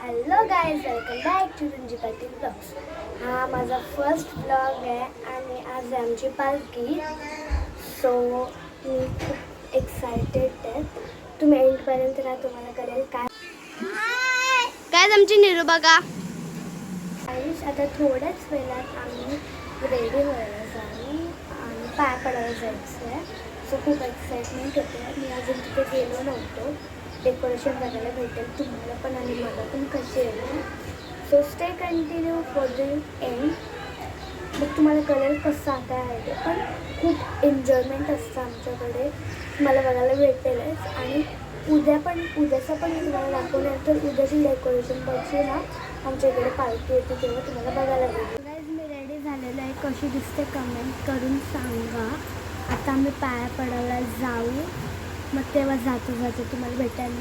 Hello guys, welcome back to Runji Patil blogs. हा माझा first blog आहे आणि आज आहे आमची पालखी. सो मी खूप एक्सायटेड आहे. तुम्ही एंडपर्यंत राहा, तुम्हाला कळेल काय आमची निरू बघा. गाईज आता थोड्याच वेळात आम्ही रेडी व्हायला जाऊ आणि पाय पडायला जायचं आहे. सो खूप एक्साइटमेंट होते. मी अजून तिथे गेलो नव्हतो. डेकोरेशन बघायला भेटेल तुम्हाला पण आणि मला पण कसे येईल. So stay continue for the end. मग तुम्हाला कळेल कसं आता आहे ते. पण खूप एन्जॉयमेंट असतं आमच्याकडे, मला बघायला भेटेलच. आणि उद्याचं पण मी तुम्हाला दाखवणार. तर उद्याची डेकोरेशन बघू ना, आमच्या इकडे पालखी येते तेव्हा तुम्हाला बघायला भेटेल. गाईज मी रेडी झालेलं आहे, कशी दिसते कमेंट करून सांगा. आता आम्ही पाया पडायला जाऊ, मग तेव्हा जातो तुम्हाला भेटायला.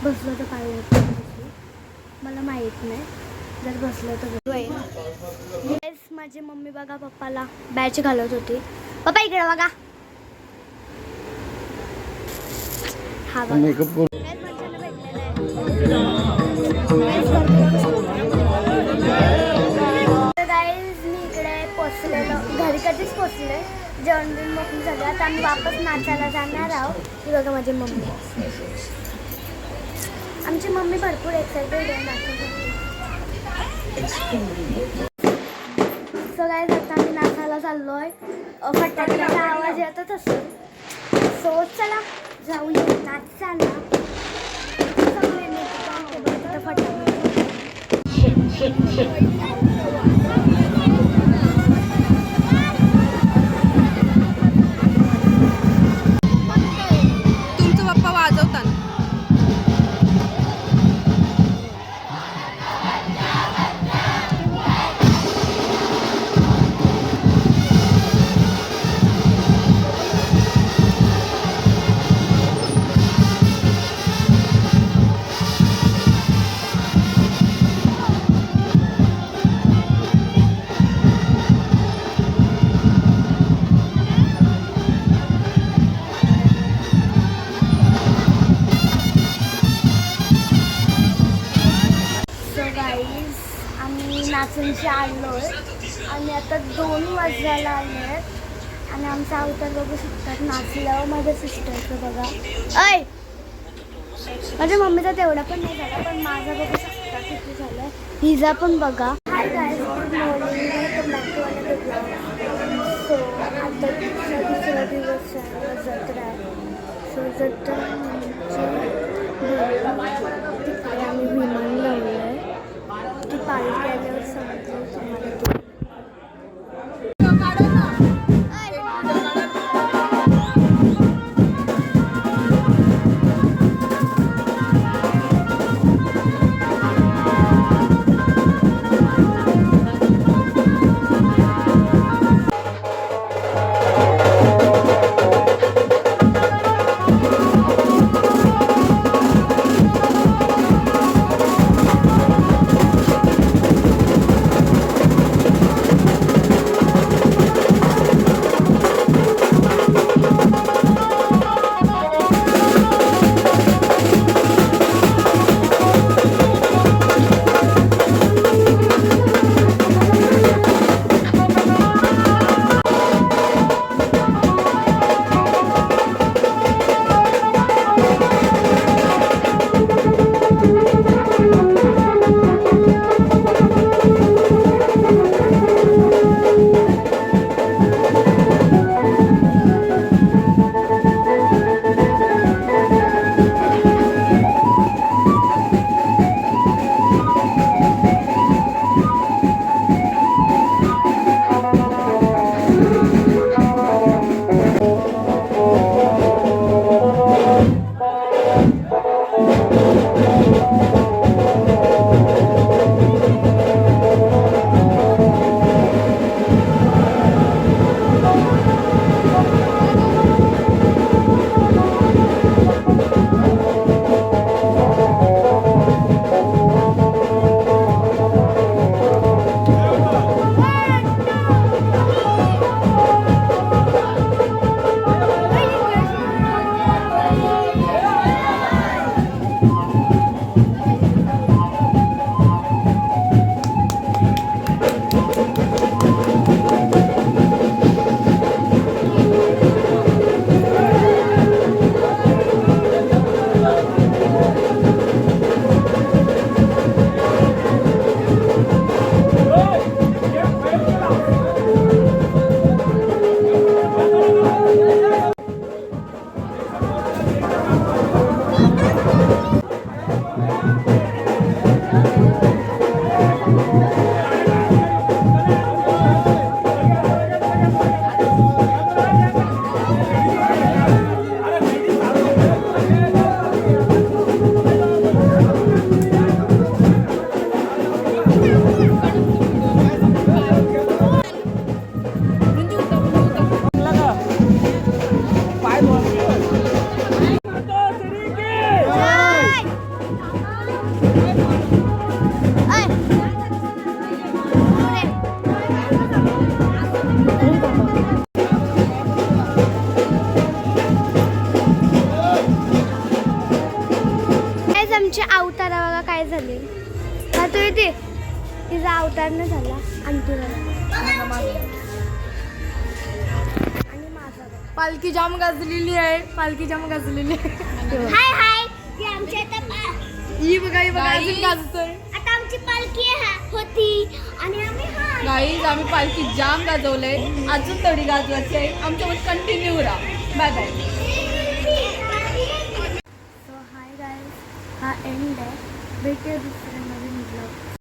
बसलो तर पाहिजे मला माहीत नाही, जर बसलो तर येस. माझी मम्मी बघा पप्पाला बॅच घालत होती. पप्पा इकडे बघा. हा बघा गाईज मी इकडे पोचलेलो, घरी कधीच पोचले. जेवण बिन मोकळी झाली. आता आम्ही वापस नाचायला जाणार आहोत. ही बघा माझी मम्मी. आमची मम्मी भरपूर एक्साइटेड आहे नाचण्यासाठी. सो गाईज आता आम्ही नाचायला चाललो आहे. फटाक्याचा आवाज येतच असतो. सो चला जाऊया नाचायला. तुमचं पप्पा वाजवतात. नाचूनशी आलो आहे आणि आता 2 वाजायला आले आहेत आणि आमचा अवतार बघू शकतात नाचल्यावर. माझ्या सिस्टरचं बघा. ऐ माझ्या मम्मीचा तेवढा पण नाही झाला, पण माझा बघू शकता किती झालं आहे. हिजा पण बघा. Hi guys, good morning. Welcome back to another blog. So आता दुसरा दिवस जत्रा आहे. सो जत्रा तिकडे आम्ही विमान लावलं आहे. ती पालखी आल्यावर समजलं तुम्हाला. आमचे अवतारा बघा काय झाले. हा तू येते तिचा अवतार न झाला आणि तुला आणि माझा पालखी जाम गाजलेली आहे. पालखी जाम गाजलेली आहे. हाय हाय ती आमच्या ही बघा अजून गाजतोय. आता आमची पालखी होती आणि आम्ही गाईज आम्ही पालखी जाम गाजवलंय. अजून थोडी गाजवायची आहे. आमच्यामध्ये कंटिन्यू राहा. Bye bye. So hi guys हा एंड आहे. भेटूया दुसऱ्या